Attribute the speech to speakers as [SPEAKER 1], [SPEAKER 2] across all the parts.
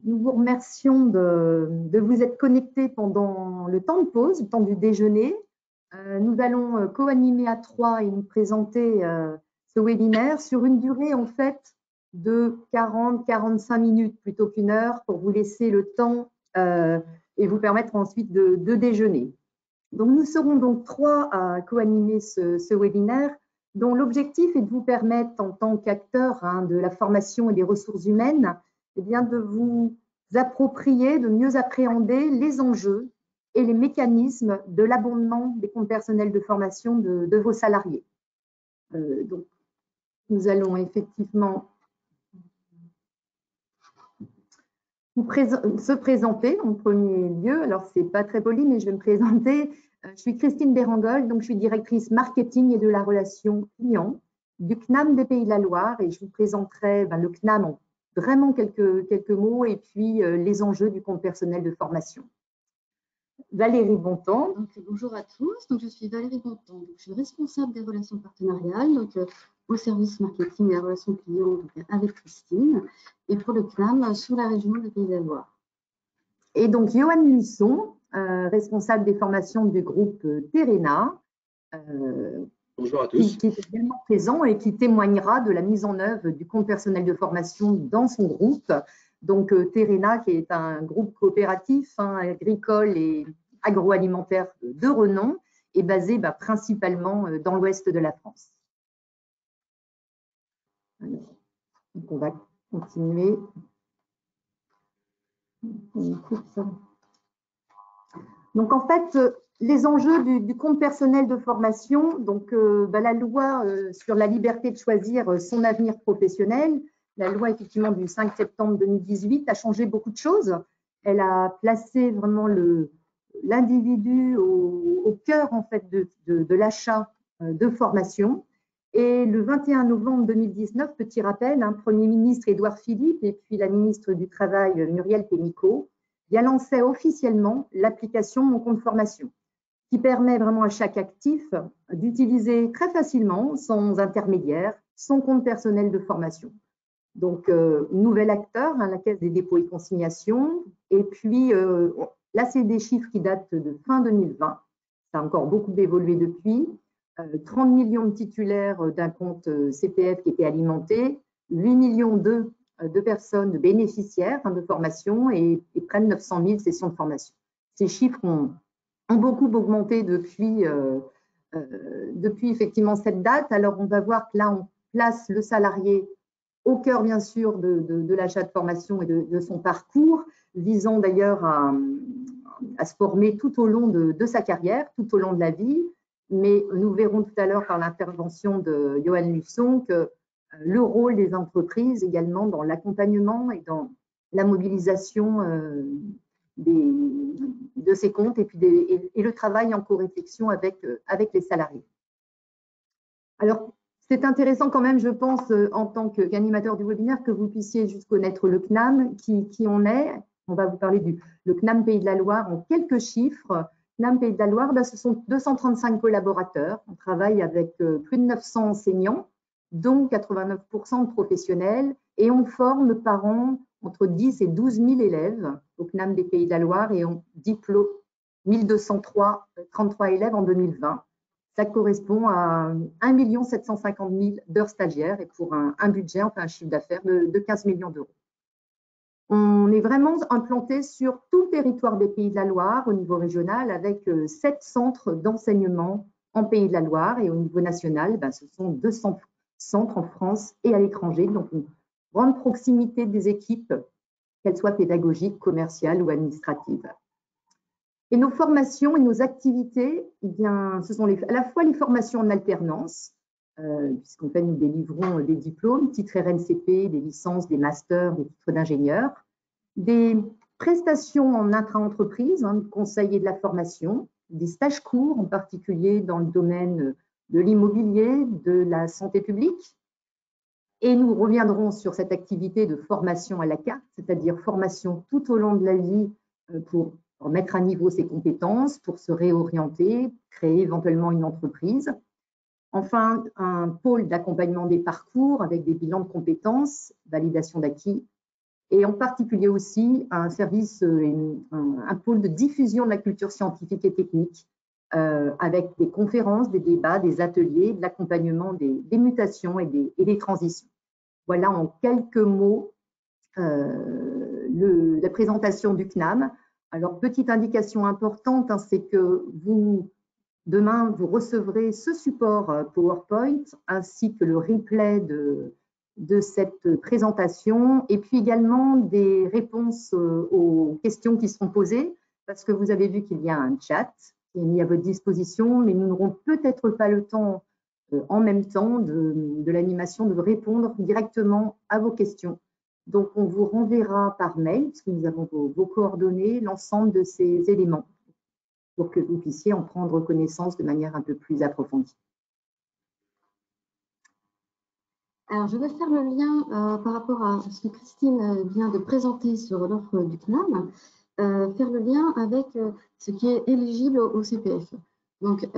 [SPEAKER 1] Nous vous remercions de vous être connectés pendant le temps de pause, le temps du déjeuner. Nous allons co-animer à 3 et nous présenter ce webinaire sur une durée en fait de 40-45 minutes plutôt qu'une heure pour vous laisser le temps et vous permettre ensuite de déjeuner. Donc, nous serons donc 3 à co-animer ce webinaire dont l'objectif est de vous permettre en tant qu'acteur de la formation et des ressources humaines eh bien, de vous approprier, de mieux appréhender les enjeux et les mécanismes de l'abondement des comptes personnels de formation de vos salariés. Donc, nous allons effectivement se présenter en premier lieu. Alors, ce n'est pas très poli, mais je vais me présenter. Je suis Christine Bérangol, donc je suis directrice marketing et de la relation client du CNAM des Pays de la Loire et je vous présenterai le CNAM en vraiment quelques mots et puis les enjeux du compte personnel de formation. Valérie Bontemps.
[SPEAKER 2] Donc, bonjour à tous, donc, je suis Valérie Bontemps, donc, je suis responsable des relations partenariales donc, au service marketing et relations clients donc, avec Christine et pour le CNAM sur la région des Pays de la Loire.
[SPEAKER 1] Et donc Johan Luisson, responsable des formations du groupe Terena.
[SPEAKER 3] Bonjour à tous.
[SPEAKER 1] Qui est également présent et qui témoignera de la mise en œuvre du compte personnel de formation dans son groupe. Donc Terena, qui est un groupe coopératif agricole et agroalimentaire de renom, est basé principalement dans l'ouest de la France. Alors, donc on va continuer. Donc en fait, les enjeux du compte personnel de formation, donc la loi sur la liberté de choisir son avenir professionnel, la loi effectivement du 5 septembre 2018 a changé beaucoup de choses. Elle a placé vraiment l'individu au cœur en fait de l'achat de formation. Et le 21 novembre 2019, petit rappel, Premier ministre Édouard Philippe et puis la ministre du Travail Muriel Pénicaud lançait officiellement l'application Mon compte formation, qui permet vraiment à chaque actif d'utiliser très facilement, sans intermédiaire, son compte personnel de formation. Donc, nouvel acteur, la Caisse des dépôts et consignations. Et puis, là, c'est des chiffres qui datent de fin 2020. Ça a encore beaucoup évolué depuis. 30 millions de titulaires d'un compte CPF qui était alimenté, 8 millions de personnes bénéficiaires de formation et près de 900 000 sessions de formation. Ces chiffres ont beaucoup augmenté depuis effectivement cette date. Alors, on va voir que là, on place le salarié au cœur, bien sûr, de l'achat de formation et de son parcours, visant d'ailleurs à se former tout au long de sa carrière, tout au long de la vie. Mais nous verrons tout à l'heure par l'intervention de Johan Luisson que le rôle des entreprises également dans l'accompagnement et dans la mobilisation de ces comptes et, puis et le travail en co-réflexion avec les salariés. Alors, c'est intéressant quand même, je pense, en tant qu'animateur du webinaire, que vous puissiez juste connaître le CNAM, qui on est. On va vous parler le CNAM Pays de la Loire en quelques chiffres. CNAM Pays de la Loire, ce sont 235 collaborateurs. On travaille avec plus de 900 enseignants, dont 89% de professionnels, et on forme par an entre 10 et 12 000 élèves au CNAM des Pays de la Loire et on diplôme 1233 élèves en 2020. Ça correspond à 1 750 000 d'heures stagiaires et pour un budget, enfin un chiffre d'affaires de 15 millions d'euros. On est vraiment implanté sur tout le territoire des Pays de la Loire au niveau régional avec 7 centres d'enseignement en Pays de la Loire et au niveau national, ce sont 200 centres en France et à l'étranger, donc une grande proximité des équipes, qu'elles soient pédagogiques, commerciales ou administratives. Et nos formations et nos activités, ce sont à la fois les formations en alternance, puisqu'en fait nous délivrons des diplômes, titres RNCP, des licences, des masters, des titres d'ingénieur, des prestations en intra-entreprise, conseil et de la formation, des stages courts, en particulier dans le domaine de l'immobilier, de la santé publique. Et nous reviendrons sur cette activité de formation à la carte, c'est-à-dire formation tout au long de la vie pour mettre à niveau ses compétences, pour se réorienter, créer éventuellement une entreprise. Enfin, un pôle d'accompagnement des parcours avec des bilans de compétences, validation d'acquis et en particulier aussi un service, un pôle de diffusion de la culture scientifique et technique, avec des conférences, des débats, des ateliers, de l'accompagnement des mutations et des transitions. Voilà en quelques mots la présentation du CNAM. Alors, petite indication importante, hein, c'est que demain, vous recevrez ce support PowerPoint ainsi que le replay de cette présentation et puis également des réponses aux questions qui seront posées, parce que vous avez vu qu'il y a un chat qui est mis à votre disposition, mais nous n'aurons peut-être pas le temps en même temps de l'animation de répondre directement à vos questions. Donc, on vous renverra par mail, parce que nous avons vos coordonnées, l'ensemble de ces éléments, pour que vous puissiez en prendre connaissance de manière un peu plus approfondie.
[SPEAKER 2] Alors, je vais faire le lien par rapport à ce que Christine vient de présenter sur l'offre du CNAM, faire le lien avec ce qui est éligible au CPF. Donc,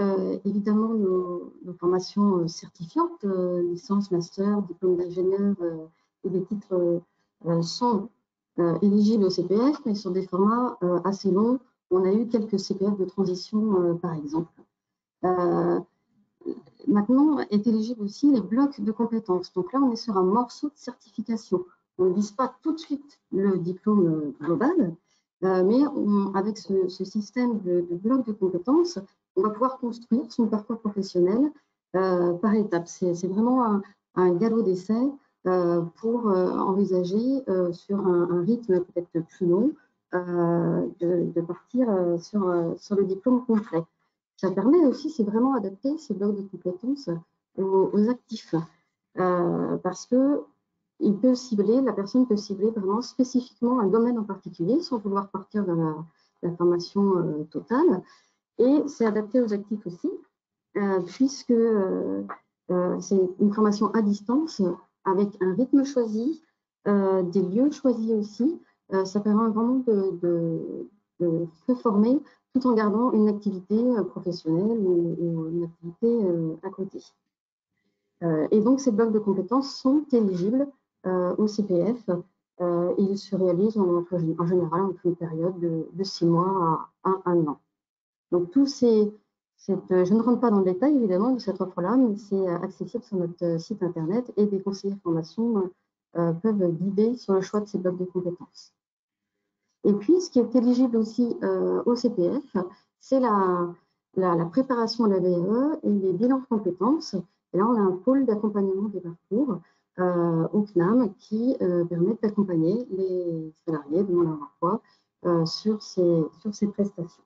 [SPEAKER 2] évidemment, nos formations certifiantes, licence, master, diplôme d'ingénieur et des titres sont éligibles au CPF, mais sur des formats assez longs. On a eu quelques CPF de transition, par exemple. Maintenant, est éligible aussi les blocs de compétences. Donc là, on est sur un morceau de certification. On ne vise pas tout de suite le diplôme global, mais avec ce système de blocs de compétences, on va pouvoir construire son parcours professionnel par étapes. C'est vraiment un galop d'essai pour envisager sur un rythme peut-être plus long de partir sur le diplôme complet. Ça permet aussi, c'est vraiment adapter ces blocs de compétences aux actifs parce que la personne peut cibler vraiment spécifiquement un domaine en particulier sans vouloir partir dans la formation totale. Et c'est adapté aux actifs aussi, puisque c'est une formation à distance avec un rythme choisi, des lieux choisis aussi. Ça permet vraiment de se former tout en gardant une activité professionnelle ou une activité à côté. Et donc, ces blocs de compétences sont éligibles au CPF. Ils se réalisent en général entre une période de 6 mois à 1 an. Donc, je ne rentre pas dans le détail, évidemment, de cette offre-là, mais c'est accessible sur notre site Internet et des conseillers de formation peuvent guider sur le choix de ces blocs de compétences. Et puis, ce qui est éligible aussi au CPF, c'est la préparation à la VAE et les bilans de compétences. Et là, on a un pôle d'accompagnement des parcours au CNAM qui permet d'accompagner les salariés demandeurs d'emploi sur ces prestations.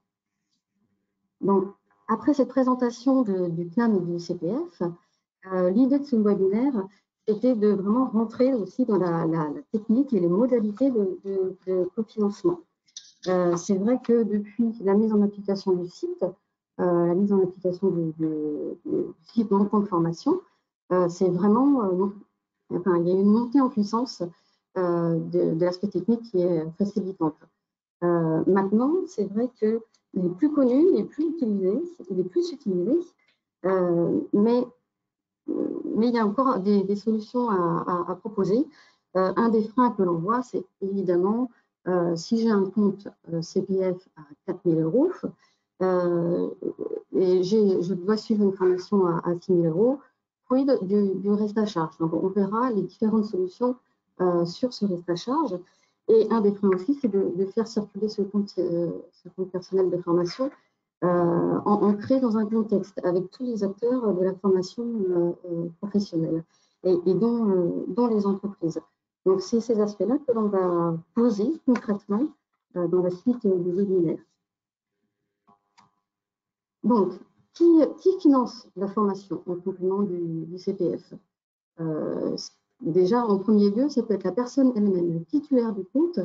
[SPEAKER 2] Donc, après cette présentation du CNAM et du CPF, l'idée de ce webinaire était de vraiment rentrer aussi dans la technique et les modalités de cofinancement. C'est vrai que depuis la mise en application du site, la mise en application du site Mon compte formation, c'est vraiment, il y a une montée en puissance de l'aspect technique qui est facilitante. Maintenant, c'est vrai qu'il est plus connu, il est plus utilisé, mais il y a encore des solutions à proposer. Un des freins que l'on voit, c'est évidemment si j'ai un compte CPF à 4 000 € et je dois suivre une formation à 6 000 €, quid du reste à charge. Donc, on verra les différentes solutions sur ce reste à charge. Et un des freins aussi, c'est de faire circuler ce compte personnel de formation ancré dans un contexte avec tous les acteurs de la formation professionnelle et dont les entreprises. Donc, c'est ces aspects-là que l'on va poser concrètement dans la suite du webinaire. Donc, qui finance la formation en complément du CPF? Déjà, en premier lieu, ça peut être la personne elle-même, le titulaire du compte,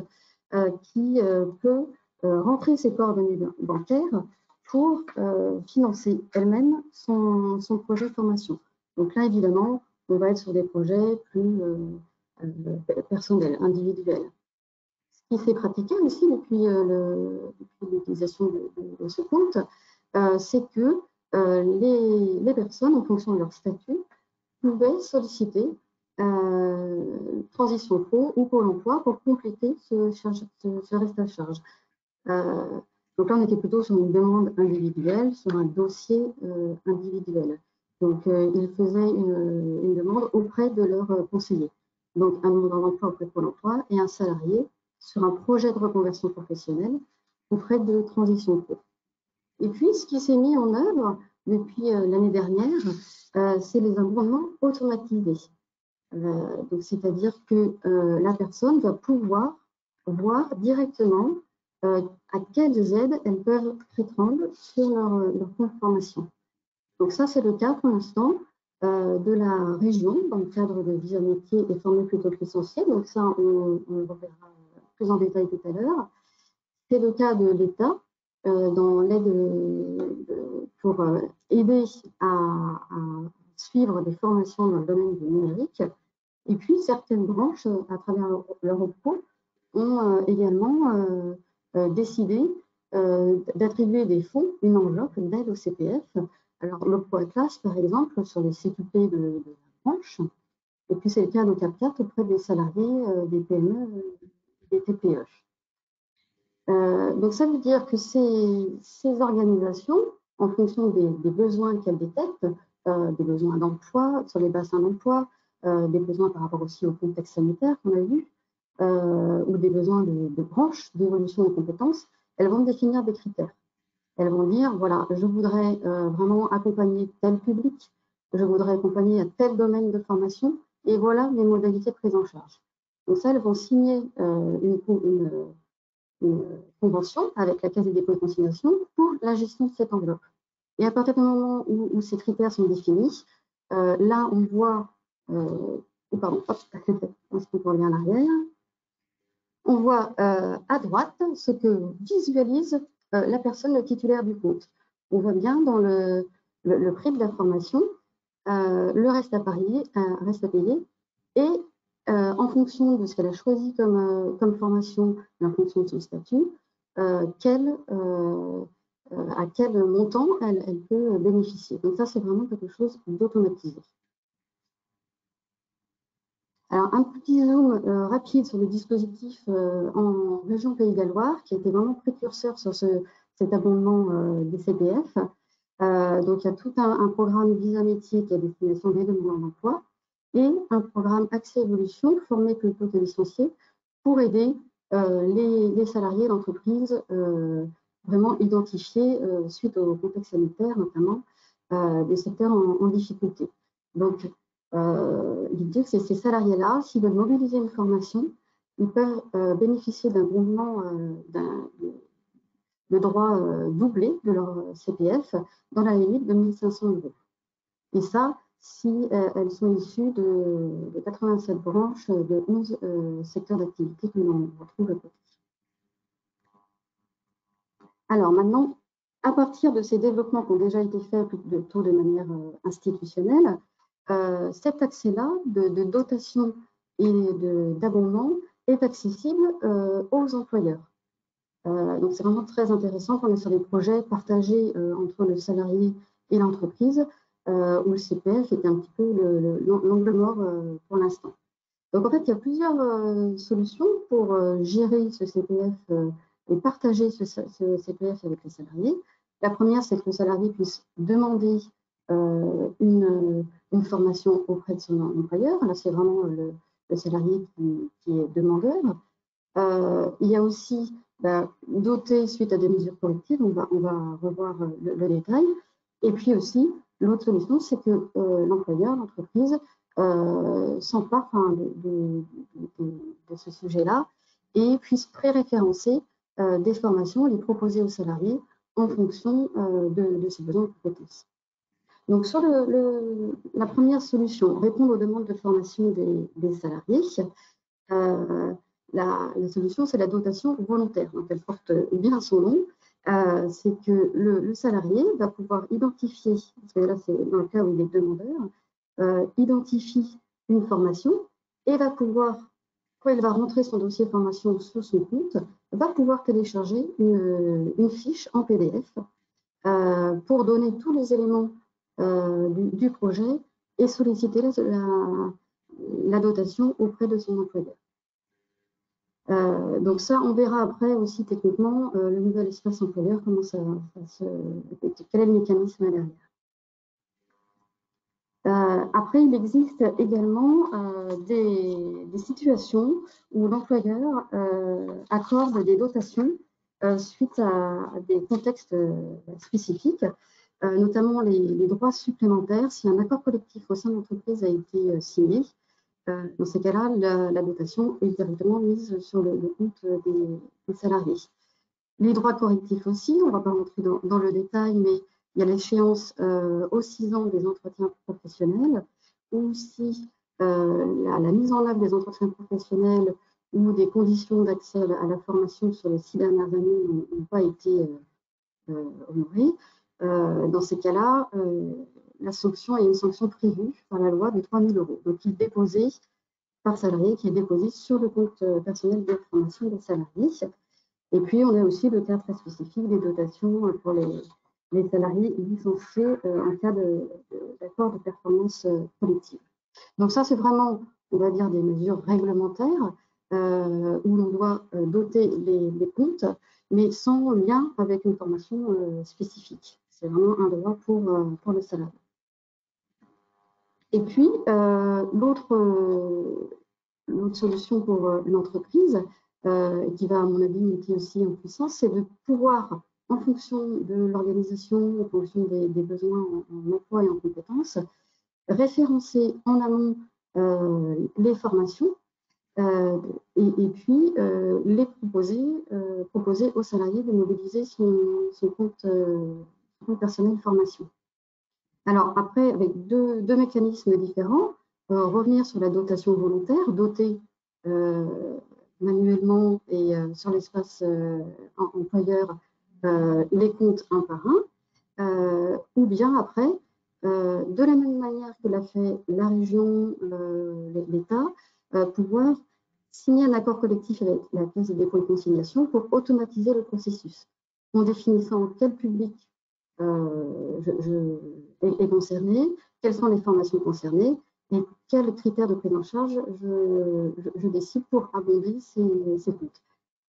[SPEAKER 2] qui peut rentrer ses coordonnées bancaires pour financer elle-même son projet de formation. Donc là, évidemment, on va être sur des projets plus personnels, individuels. Ce qui s'est pratiqué aussi depuis l'utilisation de ce compte, c'est que les personnes, en fonction de leur statut, pouvaient solliciter Transition Pro ou Pôle emploi pour compléter ce reste à charge. Donc là, on était plutôt sur une demande individuelle, sur un dossier individuel. Donc, ils faisaient une demande auprès de leur conseiller. Donc, un demandeur d'emploi auprès de Pôle emploi et un salarié sur un projet de reconversion professionnelle auprès de Transition Pro. Et puis, ce qui s'est mis en œuvre depuis l'année dernière, c'est les abondements automatisés. Donc, c'est-à-dire que la personne va pouvoir voir directement à quelles aides elles peuvent prétendre sur leur plan de formation. Donc ça, c'est le cas pour l'instant de la région, dans le cadre de Visa Métier et Formé plutôt que licencié. Donc ça, on reverra plus en détail tout à l'heure. C'est le cas de l'État, dans l'aide pour aider à suivre des formations dans le domaine du numérique. Et puis, certaines branches, à travers leur OPCO, ont également décidé d'attribuer des fonds, une enveloppe d'aide au CPF. Alors, l'OPCO Atlas, par exemple, sur les CQP de la branche, et puis c'est le cas de CAP4 auprès des salariés des PME, des TPE. Donc, ça veut dire que ces organisations, en fonction des besoins qu'elles détectent, des besoins d'emploi, sur les bassins d'emploi, des besoins par rapport aussi au contexte sanitaire qu'on a vu, ou des besoins de branches, d'évolution des compétences, elles vont définir des critères. Elles vont dire, voilà, je voudrais vraiment accompagner tel public, je voudrais accompagner à tel domaine de formation, et voilà les modalités de prise en charge. Donc ça, elles vont signer une convention avec la Caisse des dépôts et consignations pour la gestion de cette enveloppe. Et à partir du moment où ces critères sont définis, là, on voit, pardon, hop, on revient en arrière, on voit à droite ce que visualise la personne le titulaire du compte. On voit bien dans le prix de la formation, le reste à payer et en fonction de ce qu'elle a choisi comme formation et en fonction de son statut, à quel montant elle peut bénéficier. Donc ça, c'est vraiment quelque chose d'automatisé. Alors, un petit zoom rapide sur le dispositif en région Pays de la Loire, qui a été vraiment précurseur sur cet abondement des CPF. Donc, il y a tout un programme Visa Métier qui est à destination des demandeurs d'emploi et un programme Accès Évolution, formé plutôt que licencié, pour aider les salariés d'entreprise vraiment identifiés suite au contexte sanitaire, notamment des secteurs en difficulté. Donc, l'idée, c'est ces salariés-là, s'ils veulent mobiliser une formation, ils peuvent bénéficier d'un abondement de droits doublés de leur CPF dans la limite de 1 500 €. Et ça, si elles sont issues de 87 branches de 11 secteurs d'activité que l'on retrouve à côté. Alors maintenant, à partir de ces développements qui ont déjà été faits plutôt de manière institutionnelle, cet accès-là de dotation et d'abondement est accessible aux employeurs. Donc, c'est vraiment très intéressant quand on est sur des projets partagés entre le salarié et l'entreprise, où le CPF est un petit peu l'angle mort pour l'instant. Donc, en fait, il y a plusieurs solutions pour gérer ce CPF et partager ce CPF avec les salariés. La première, c'est que le salarié puisse demander une formation auprès de son employeur. Là, c'est vraiment le salarié qui est demandeur. Il y a aussi doté suite à des mesures collectives, on va revoir le détail. Et puis aussi, l'autre solution, c'est que l'employeur, l'entreprise, s'empare de ce sujet-là et puisse pré-référencer des formations et les proposer aux salariés en fonction de ses besoins et compétences. Donc, sur la première solution, répondre aux demandes de formation des salariés, la solution, c'est la dotation volontaire. Donc, elle porte bien son nom. C'est que le salarié va pouvoir identifier, parce que là, c'est dans le cas où il est demandeur, identifie une formation et va pouvoir, quand il va rentrer son dossier de formation sur son compte, va pouvoir télécharger une fiche en PDF pour donner tous les éléments du projet et solliciter la dotation auprès de son employeur. Donc ça, on verra après aussi techniquement le nouvel espace employeur, comment quel est le mécanisme derrière. Après, il existe également des situations où l'employeur accorde des dotations suite à des contextes spécifiques, notamment les droits supplémentaires. Si un accord collectif au sein de l'entreprise a été signé, dans ces cas-là, la dotation est directement mise sur le compte des salariés. Les droits correctifs aussi, on ne va pas rentrer dans le détail, mais il y a l'échéance aux 6 ans des entretiens professionnels, ou si la mise en œuvre des entretiens professionnels ou des conditions d'accès à la formation sur les 6 dernières années n'ont pas été honorées. Dans ces cas-là, la sanction est une sanction prévue par la loi de 3 000 €, donc qui est déposée par salarié, qui est déposée sur le compte personnel de formation des salariés. Et puis, on a aussi le cas très spécifique des dotations pour les salariés licenciés en cas d'accord de performance collective. Donc ça, c'est vraiment, on va dire, des mesures réglementaires où l'on doit doter les comptes, mais sans lien avec une formation spécifique. C'est vraiment un droit pour le salarié. Et puis, l'autre solution pour l'entreprise, qui va, à mon avis, monter aussi en puissance, c'est de pouvoir, en fonction de l'organisation, en fonction des besoins en emploi et en compétences, référencer en amont les formations et puis les proposer aux salariés de mobiliser son compte personnel formation. Alors après, avec deux mécanismes différents, revenir sur la dotation volontaire, doter manuellement et sur l'espace employeur les comptes un par un, ou bien après, de la même manière que l'a fait la région, l'État, pouvoir signer un accord collectif avec la Caisse des dépôts et consignations pour automatiser le processus, en définissant quel public est concerné, quelles sont les formations concernées et quels critères de prise en charge je décide pour abonder ces comptes.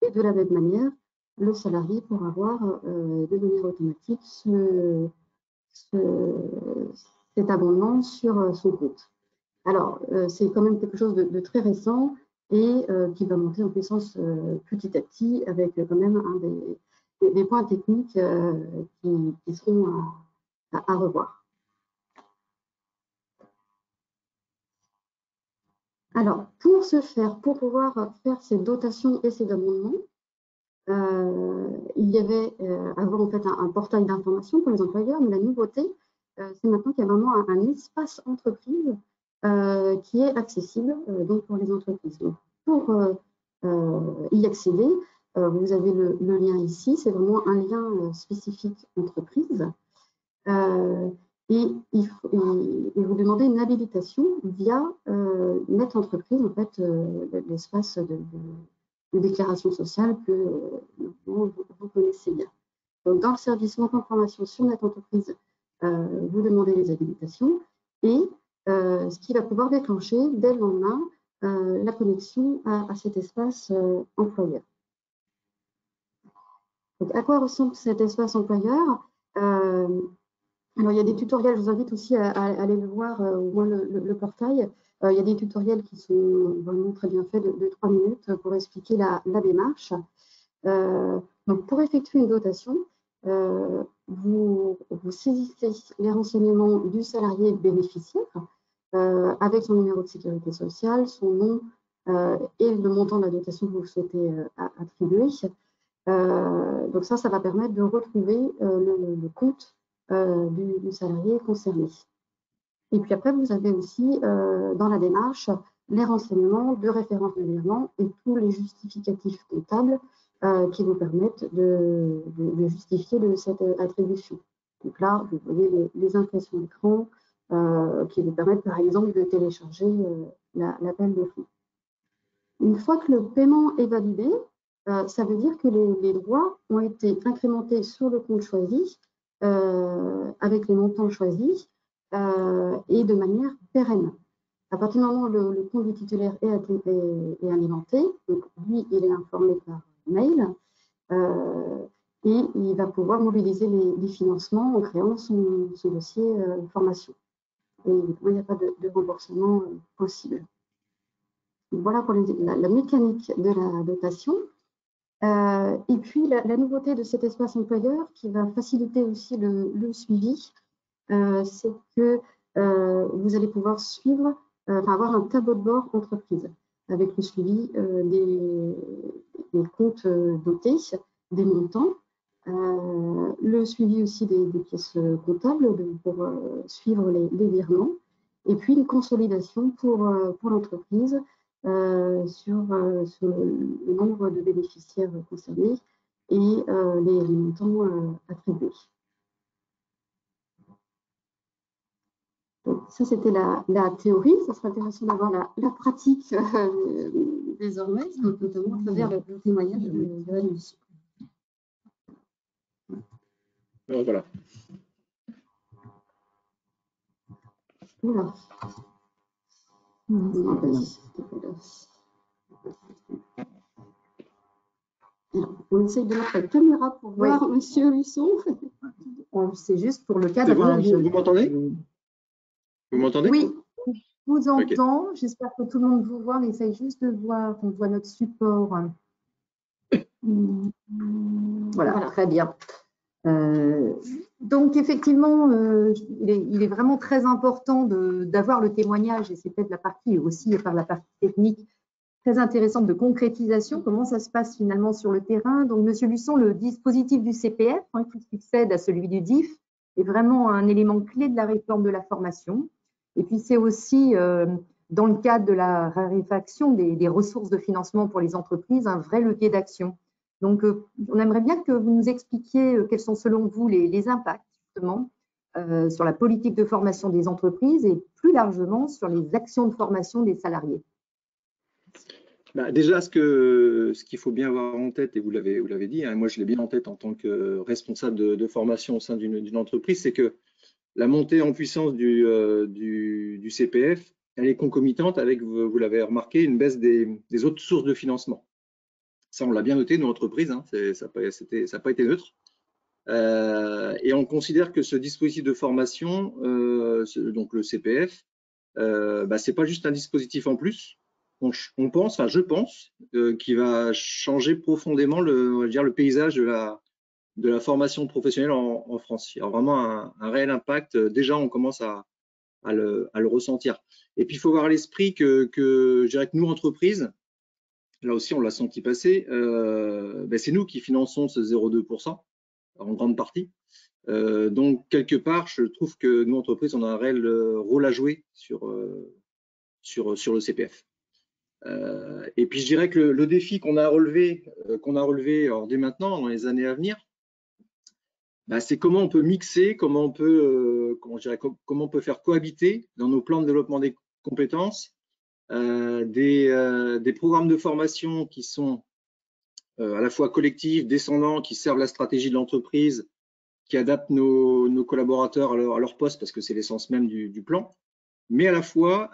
[SPEAKER 2] Et de la même manière, le salarié pourra avoir de manière automatique cet abondement sur son compte. Alors, c'est quand même quelque chose de très récent et qui va monter en puissance petit à petit avec quand même des points techniques qui seront à revoir. Alors, pour pouvoir faire ces dotations et ces abondements, il y avait avant en fait un portail d'information pour les employeurs, mais la nouveauté, c'est maintenant qu'il y a vraiment un espace entreprise qui est accessible donc pour les entreprises. Donc, pour y accéder, vous avez le lien ici, c'est vraiment un lien spécifique entreprise. Et vous demandez une habilitation via Net Entreprise, en fait, l'espace de déclaration sociale que vous connaissez bien. Donc, dans le service Montant Formation sur Net Entreprise, vous demandez les habilitations et ce qui va pouvoir déclencher dès le lendemain la connexion à cet espace employeur. Donc, à quoi ressemble cet espace employeur? Alors, il y a des tutoriels, je vous invite aussi à aller le voir, au moins le portail. Il y a des tutoriels qui sont vraiment très bien faits de 3 minutes pour expliquer la démarche. Donc, pour effectuer une dotation, vous saisissez les renseignements du salarié bénéficiaire avec son numéro de sécurité sociale, son nom et le montant de la dotation que vous souhaitez attribuer. Donc ça va permettre de retrouver le compte du salarié concerné. Et puis après, vous avez aussi dans la démarche les renseignements de référence de virement et tous les justificatifs comptables qui vous permettent de justifier de cette attribution. Donc là, vous voyez les impressions d'écran qui vous permettent par exemple de télécharger l'appel de fonds. Une fois que le paiement est validé, ça veut dire que les droits ont été incrémentés sur le compte choisi avec les montants choisis et de manière pérenne. À partir du moment où le compte du titulaire est alimenté, donc lui, il est informé par mail et il va pouvoir mobiliser les financements en créant son dossier formation. Et il n'y a pas de remboursement possible. Donc, voilà pour la mécanique de la dotation. Et puis, la nouveauté de cet espace employeur qui va faciliter aussi le suivi, c'est que vous allez pouvoir suivre, avoir un tableau de bord entreprise avec le suivi des comptes dotés, des montants, le suivi aussi des pièces comptables pour suivre les virements, et puis une consolidation pour l'entreprise sur le nombre de bénéficiaires concernés et les montants attribués. Donc, ça, c'était la théorie. Ça serait intéressant d'avoir la pratique désormais, notamment à travers le témoignage de Valérie.
[SPEAKER 3] Voilà.
[SPEAKER 2] Voilà. On essaye de mettre la caméra pour voir Monsieur Luçon.
[SPEAKER 1] C'est juste pour le cadrage.
[SPEAKER 3] Vous m'entendez? Vous m'entendez?
[SPEAKER 1] Oui, je vous entends. Okay. J'espère que tout le monde vous voit. On essaye juste de voir, on voit notre support. Voilà, très bien. Donc, effectivement, il est vraiment très important d'avoir le témoignage, et c'est peut-être la partie aussi, par la partie technique, très intéressante de concrétisation, comment ça se passe finalement sur le terrain. Donc, Monsieur Luçon, le dispositif du CPF, qui succède à celui du DIF, est vraiment un élément clé de la réforme de la formation. Et puis, c'est aussi, dans le cadre de la raréfaction des ressources de financement pour les entreprises, un vrai levier d'action. Donc, on aimerait bien que vous nous expliquiez quels sont selon vous les impacts, justement, sur la politique de formation des entreprises et plus largement sur les actions de formation des salariés.
[SPEAKER 3] Bah, déjà, ce qu'il faut bien avoir en tête, et vous l'avez dit, hein, moi je l'ai bien en tête en tant que responsable de formation au sein d'une entreprise, c'est que la montée en puissance du CPF, elle est concomitante avec, vous l'avez remarqué, une baisse des autres sources de financement. Ça, on l'a bien noté, nos entreprises, hein, ça n'a pas été neutre. Et on considère que ce dispositif de formation, donc le CPF, c'est pas juste un dispositif en plus. Je pense qu'il va changer profondément le paysage de la formation professionnelle en France. Il y a vraiment un réel impact. Déjà, on commence à le ressentir. Et puis, il faut avoir à l'esprit que je dirais que nous, entreprises, là aussi, on l'a senti passer, c'est nous qui finançons ce 0,2% en grande partie. Donc, quelque part, je trouve que nous, entreprises, on a un réel rôle à jouer sur le CPF. Et puis, je dirais que le défi qu'on a relevé alors, dès maintenant, dans les années à venir, c'est comment on peut mixer, comment on peut faire cohabiter dans nos plans de développement des compétences des programmes de formation qui sont à la fois collectifs, descendants, qui servent la stratégie de l'entreprise, qui adaptent nos collaborateurs à leur poste parce que c'est l'essence même du plan, mais à la fois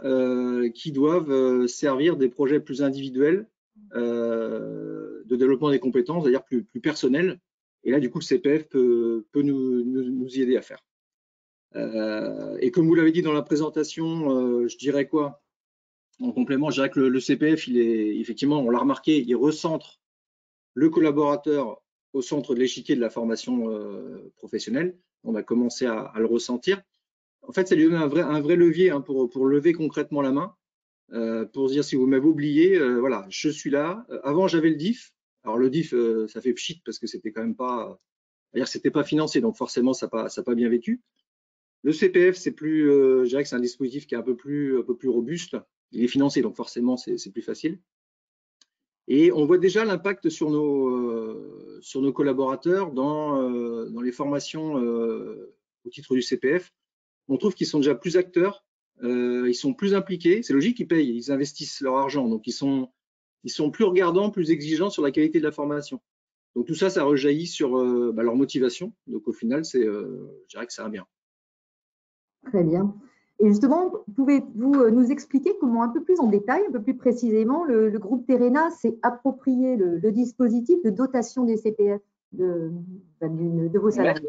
[SPEAKER 3] qui doivent servir des projets plus individuels de développement des compétences, c'est-à-dire plus personnels. Et là, du coup, le CPF peut nous y aider à faire. Et comme vous l'avez dit dans la présentation, je dirais quoi? En complément, je dirais que le CPF, effectivement, on l'a remarqué, il recentre le collaborateur au centre de l'échiquier de la formation professionnelle. On a commencé à le ressentir. En fait, ça lui donne un vrai levier hein, pour lever concrètement la main, pour se dire si vous m'avez oublié, voilà, je suis là. Avant, j'avais le DIF. Alors le DIF, ça fait pchit parce que c'était quand même pas, c'est-à-dire que c'était pas financé, donc forcément, ça n'a pas bien vécu. Le CPF, c'est plus, je dirais que c'est un dispositif qui est un peu plus robuste. Il est financé, donc forcément, c'est plus facile. Et on voit déjà l'impact sur nos collaborateurs dans les formations au titre du CPF. On trouve qu'ils sont déjà plus acteurs, ils sont plus impliqués. C'est logique, ils payent, ils investissent leur argent, donc ils sont plus regardants, plus exigeants sur la qualité de la formation. Donc tout ça, ça rejaillit sur leur motivation. Donc au final, je dirais que c'est un bien.
[SPEAKER 1] Très bien. Et justement, pouvez-vous nous expliquer comment, un peu plus en détail, un peu plus précisément, le groupe Terena s'est approprié le dispositif de dotation des CPF de vos salariés?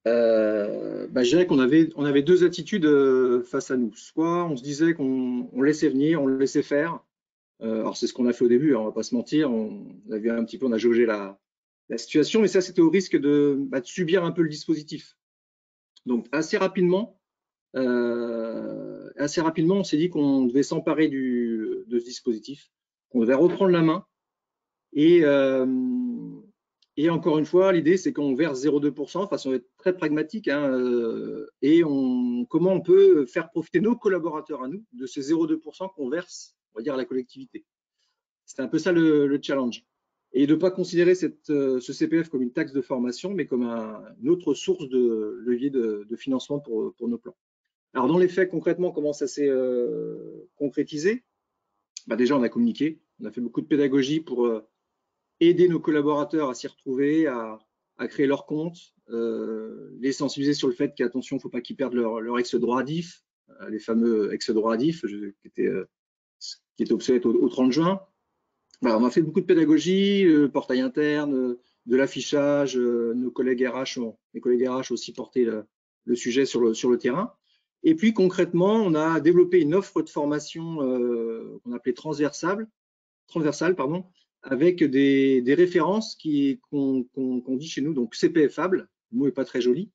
[SPEAKER 3] Je dirais qu'on avait deux attitudes face à nous. Soit on se disait qu'on laissait venir, on le laissait faire. Alors c'est ce qu'on a fait au début, hein, on va pas se mentir. On a vu un petit peu, on a jaugé la situation, mais ça c'était au risque de subir un peu le dispositif. Donc assez rapidement, on s'est dit qu'on devait s'emparer de ce dispositif, qu'on devait reprendre la main. Et encore une fois, l'idée, c'est qu'on verse 0,2%, de façon très pragmatique, hein, comment on peut faire profiter nos collaborateurs à nous de ces 0,2% qu'on verse, on va dire, à la collectivité. C'était un peu ça le challenge. Et de ne pas considérer ce CPF comme une taxe de formation, mais comme une autre source de levier de financement pour nos plans. Alors, dans les faits, concrètement, comment ça s'est concrétisé? Déjà, on a communiqué, on a fait beaucoup de pédagogie pour aider nos collaborateurs à s'y retrouver, à créer leur compte, les sensibiliser sur le fait qu'attention, il ne faut pas qu'ils perdent leur ex-droit à DIF, les fameux ex-droits à DIF qui étaient obsolètes au 30 juin. Voilà, on a fait beaucoup de pédagogie, portail interne, de l'affichage, mes collègues RH aussi porté le sujet sur le terrain. Et puis concrètement, on a développé une offre de formation qu'on appelait transversale, avec des références qu'on dit chez nous, donc CPFable, le mot n'est pas très joli,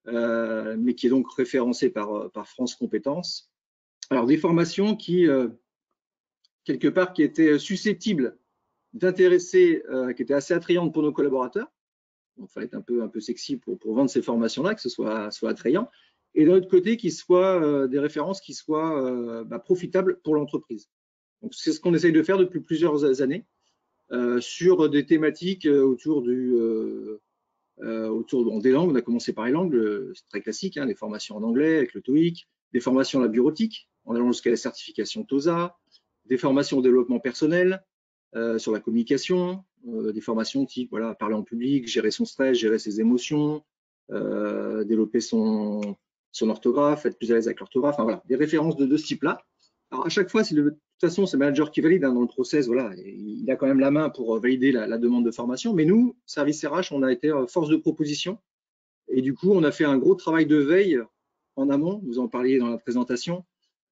[SPEAKER 3] mais qui est donc référencé par France Compétences. Alors des formations qui, quelque part, qui étaient susceptibles d'intéresser, qui étaient assez attrayantes pour nos collaborateurs. Donc il fallait être un peu sexy pour vendre ces formations-là, que ce soit attrayant. Et d'un autre côté, qu'ils soient des références qui soient profitables pour l'entreprise. Donc c'est ce qu'on essaye de faire depuis plusieurs années. Sur des thématiques autour des langues. On a commencé par les langues, c'est très classique, hein, les formations en anglais avec le TOEIC, des formations à la bureautique, en allant jusqu'à la certification TOSA, des formations au développement personnel, sur la communication, des formations type parler en public, gérer son stress, gérer ses émotions, développer son orthographe, être plus à l'aise avec l'orthographe, voilà, des références de ce type-là. Alors à chaque fois, de toute façon, c'est le manager qui valide dans le process, voilà, il a quand même la main pour valider la demande de formation. Mais nous, service RH, on a été force de proposition. Et du coup, on a fait un gros travail de veille en amont, vous en parliez dans la présentation.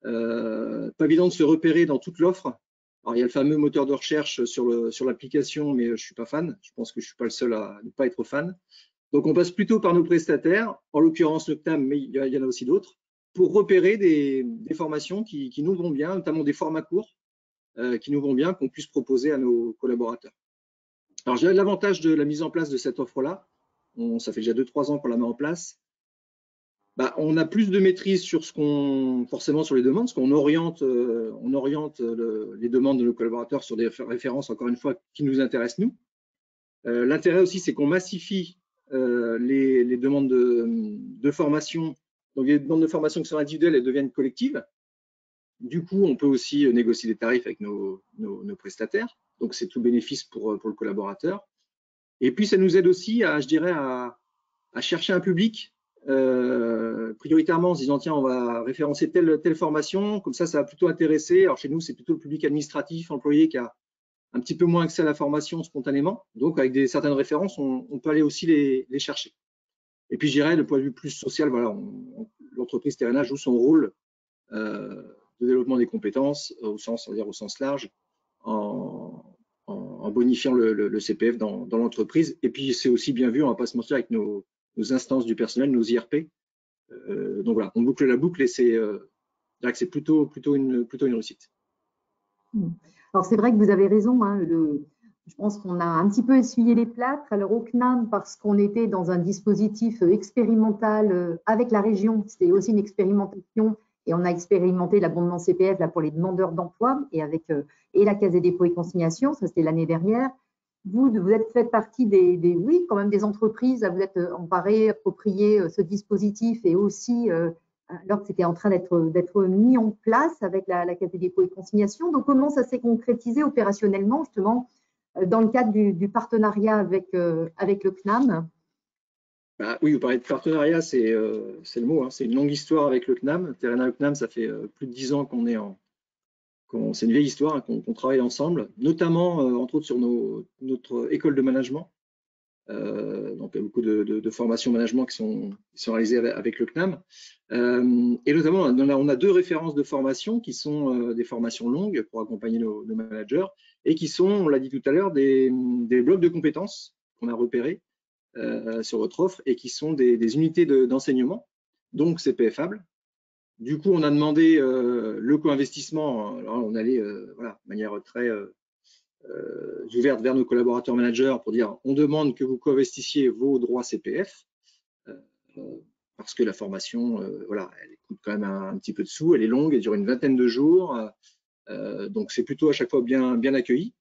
[SPEAKER 3] Pas évident de se repérer dans toute l'offre. Alors, il y a le fameux moteur de recherche sur l'application, mais je ne suis pas fan. Je pense que je ne suis pas le seul à ne pas être fan. Donc, on passe plutôt par nos prestataires, en l'occurrence le CNAM, mais il y en a aussi d'autres, pour repérer des formations qui nous vont bien, notamment des formats courts qui nous vont bien, qu'on puisse proposer à nos collaborateurs. Alors, je dirais l'avantage de la mise en place de cette offre-là, ça fait déjà 2-3 ans qu'on la met en place, on a plus de maîtrise sur forcément sur les demandes, parce qu'on oriente, les demandes de nos collaborateurs sur des références, encore une fois, qui nous intéressent nous. L'intérêt aussi, c'est qu'on massifie les demandes de formation. Donc, les demandes de formation qui sont individuelles, elles deviennent collectives. Du coup, on peut aussi négocier des tarifs avec nos prestataires. Donc, c'est tout bénéfice pour le collaborateur. Et puis, ça nous aide aussi, je dirais, à chercher un public prioritairement en se disant, tiens, on va référencer telle formation. Comme ça va plutôt intéresser. Alors, chez nous, c'est plutôt le public administratif, employé, qui a un petit peu moins accès à la formation spontanément. Donc, avec certaines références, on peut aller aussi les chercher. Et puis, je dirais, le point de vue plus social, voilà, l'entreprise Terena joue son rôle de développement des compétences au sens large, en bonifiant le CPF dans l'entreprise. Et puis, c'est aussi bien vu, on ne va pas se mentir, avec nos instances du personnel, nos IRP. Donc voilà, on boucle la boucle et c'est plutôt une réussite.
[SPEAKER 1] Alors, c'est vrai que vous avez raison. Hein, je pense qu'on a un petit peu essuyé les plâtres. Alors, au CNAM, parce qu'on était dans un dispositif expérimental avec la région, c'était aussi une expérimentation. Et on a expérimenté l'abondement CPF là, pour les demandeurs d'emploi et la Caisse des dépôts et consignations, ça c'était l'année dernière. Vous faites partie oui, quand même des entreprises à vous être emparées, appropriées ce dispositif et aussi alors que c'était en train d'être mis en place avec la Caisse des dépôts et consignations. Donc, comment ça s'est concrétisé opérationnellement, justement, dans le cadre du partenariat avec le CNAM?
[SPEAKER 3] Oui, vous parlez de partenariat, c'est le mot. Hein. C'est une longue histoire avec le CNAM. Terrena et le CNAM, ça fait plus de 10 ans qu'on est c'est une vieille histoire, hein, qu'on travaille ensemble, notamment, entre autres, sur notre école de management. Donc, il y a beaucoup de formations management qui sont réalisées avec le CNAM. Et notamment, on a 2 références de formation qui sont des formations longues pour accompagner nos managers et qui sont, on l'a dit tout à l'heure, des blocs de compétences qu'on a repérés sur votre offre et qui sont des unités d'enseignement, donc CPFables. Du coup, on a demandé le co-investissement. Alors, on allait voilà, de manière très ouverte vers nos collaborateurs managers pour dire on demande que vous co-investissiez vos droits CPF parce que la formation, voilà, elle coûte quand même un petit peu de sous, elle est longue, elle dure une vingtaine de jours, donc c'est plutôt à chaque fois bien accueilli.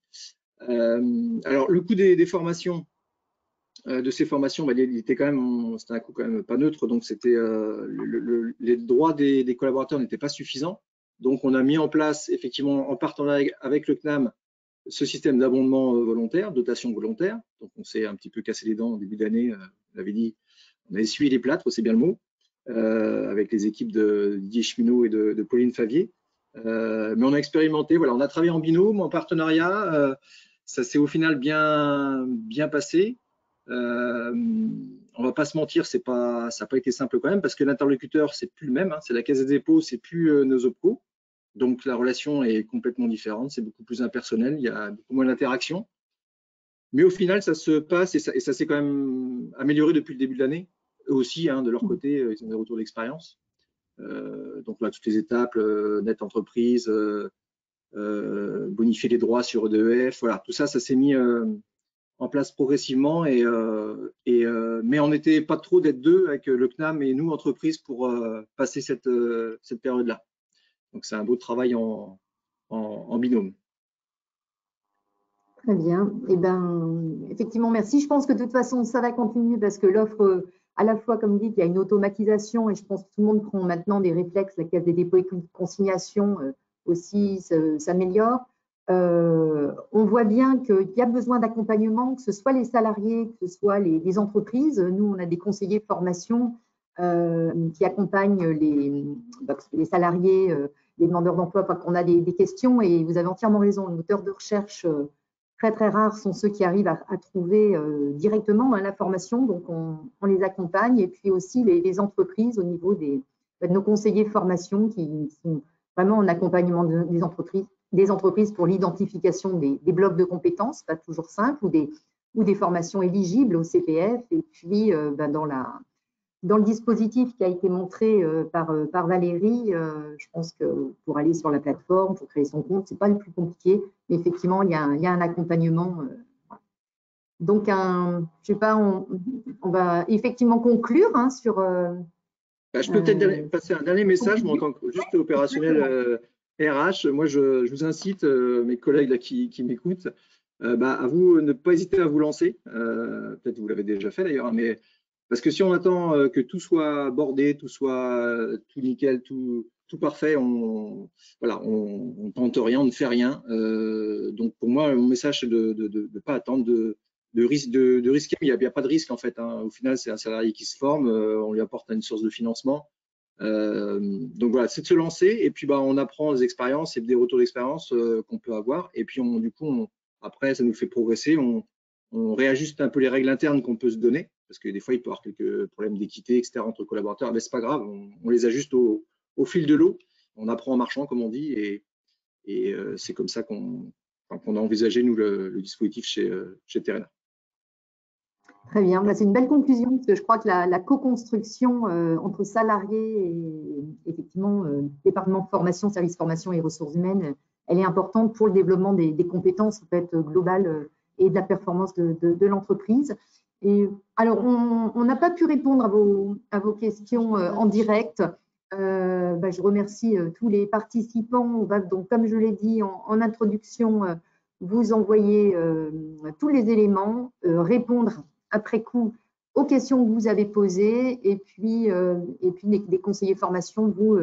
[SPEAKER 3] Alors, le coût des formations, de ces formations, il était quand même, c'était un coût quand même pas neutre, donc c'était les droits des collaborateurs n'étaient pas suffisants. Donc, on a mis en place, effectivement, en partenariat avec le CNAM, ce système d'abondement volontaire, dotation volontaire. Donc, on s'est un petit peu cassé les dents au début d'année. On avait dit, on a essuyé les plâtres, c'est bien le mot, avec les équipes de Didier Cheminot et de Pauline Favier. Mais on a expérimenté, voilà, on a travaillé en binôme, en partenariat. Ça s'est au final bien passé. On va pas se mentir, ça n'a pas été simple quand même parce que l'interlocuteur c'est plus le même, hein, c'est la Caisse des dépôts, c'est plus nos OPCO, donc la relation est complètement différente, c'est beaucoup plus impersonnel, il y a beaucoup moins d'interaction, mais au final ça se passe et ça s'est quand même amélioré depuis le début de l'année. Eux aussi, hein, de leur côté, ils ont des retours d'expérience. Donc là, toutes les étapes, net entreprise, bonifier les droits sur EDF, voilà, tout ça, ça s'est mis en place progressivement mais on n'était pas trop d'être 2 avec le CNAM et nous, entreprise, pour passer cette période-là. Donc, c'est un beau travail en binôme.
[SPEAKER 1] Très bien. Eh ben, effectivement, merci. Je pense que de toute façon, ça va continuer parce que l'offre, à la fois, comme dit, il y a une automatisation et je pense que tout le monde prend maintenant des réflexes. La Caisse des dépôts et consignations aussi s'améliore. On voit bien qu'il y a besoin d'accompagnement, que ce soit les salariés, que ce soit les entreprises. Nous, on a des conseillers formation qui accompagnent les salariés, les demandeurs d'emploi quand on a des questions. Et vous avez entièrement raison, les moteurs de recherche très rares sont ceux qui arrivent à trouver directement la formation. Donc, on les accompagne. Et puis aussi les entreprises au niveau de nos conseillers formation qui sont vraiment en accompagnement des entreprises pour l'identification des blocs de compétences, pas toujours simple, ou des formations éligibles au CPF. Et puis, dans le dispositif qui a été montré par Valérie, je pense que pour aller sur la plateforme, pour créer son compte, ce n'est pas le plus compliqué, mais effectivement, il y a un accompagnement. Donc, je sais pas, on va effectivement conclure sur…
[SPEAKER 3] Je peux peut-être passer un dernier message, moi, en tant que juste opérationnel RH. Moi, je vous incite, mes collègues là, qui m'écoutent, à vous ne pas hésiter à vous lancer. Peut-être que vous l'avez déjà fait d'ailleurs, mais parce que si on attend que tout soit bordé, tout soit tout nickel, tout parfait, on tente rien, on ne fait rien. Donc pour moi, mon message c'est de ne pas attendre, de risquer, mais il n'y a pas de risque en fait. Hein. Au final, c'est un salarié qui se forme, on lui apporte une source de financement. Donc voilà, c'est de se lancer et puis on apprend des expériences et des retours d'expérience qu'on peut avoir. Et puis du coup, après, ça nous fait progresser. On réajuste un peu les règles internes qu'on peut se donner, parce que des fois, il peut y avoir quelques problèmes d'équité, etc., entre collaborateurs. Mais c'est pas grave, on les ajuste au fil de l'eau. On apprend en marchant, comme on dit, et c'est comme ça qu'on a envisagé, nous, le dispositif chez Terrena.
[SPEAKER 1] Très bien, c'est une belle conclusion, parce que je crois que la co-construction entre salariés et effectivement département de formation, service formation et ressources humaines, elle est importante pour le développement des compétences en fait, globales et de la performance de l'entreprise. Et alors, on n'a pas pu répondre à vos questions en direct. Je remercie tous les participants. On va donc, comme je l'ai dit en introduction, vous envoyer tous les éléments, répondre après coup aux questions que vous avez posées et puis des conseillers formation, vous,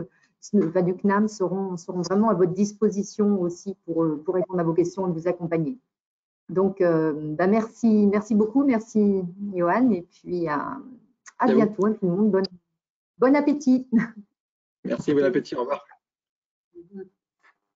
[SPEAKER 1] du CNAM, seront vraiment à votre disposition aussi pour répondre à vos questions et vous accompagner. Donc, merci beaucoup, merci Johan, et puis À bientôt, tout le monde. Bon appétit.
[SPEAKER 3] Merci, bon appétit. Au revoir.